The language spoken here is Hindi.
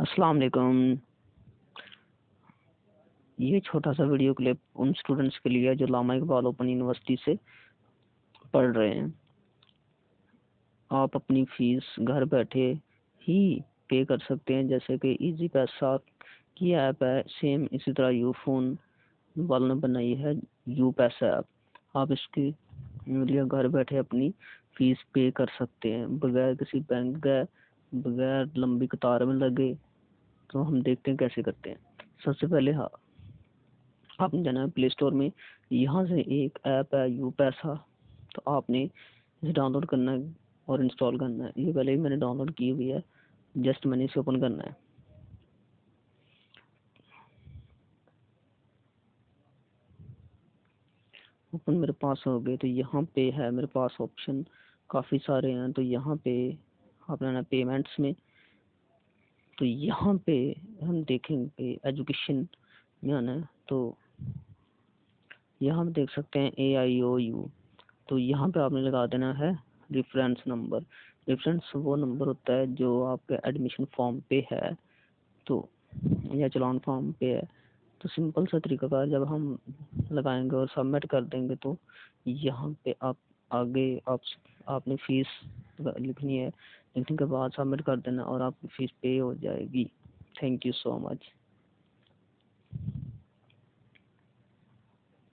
अस्सलाम वालेकुम। ये छोटा सा वीडियो क्लिप उन स्टूडेंट्स के लिए है जो लामा इकबाल ओपन यूनिवर्सिटी से पढ़ रहे हैं। आप अपनी फीस घर बैठे ही पे कर सकते हैं, जैसे कि इजी पैसा की ऐप है, सेम इसी तरह यू फोन वालों ने बनाई है यू पैसा ऐप। आप इसके लिए घर बैठे अपनी फीस पे कर सकते हैं बगैर किसी बैंक गए, बगैर लंबी कतार में लगे। तो हम देखते हैं कैसे करते हैं। सबसे पहले आपने जाना है प्ले स्टोर में। यहाँ से एक ऐप है यू पैसा, तो आपने इसे डाउनलोड करना है और इंस्टॉल करना है। ये पहले ही मैंने डाउनलोड की हुई है, जस्ट मैंने इसे ओपन करना है। ओपन मेरे पास हो गए, तो यहाँ पे है मेरे पास ऑप्शन काफ़ी सारे हैं। तो यहाँ पे आपने आना पेमेंट्स में, तो यहाँ पे हम देखेंगे एजुकेशन में आना है। तो यहाँ हम देख सकते हैं AIOU। तो यहाँ पे आपने लगा देना है रेफरेंस नंबर। रेफरेंस वो नंबर होता है जो आपके एडमिशन फॉर्म पे है, तो या चलान फॉर्म पे है। तो सिंपल सा तरीकाकार जब हम लगाएंगे और सबमिट कर देंगे, तो यहाँ पे आप आगे आपने फीस लिखनी है। लिखने के बाद सबमिट कर देना और आपकी फ़ीस पे हो जाएगी। Thank you so much.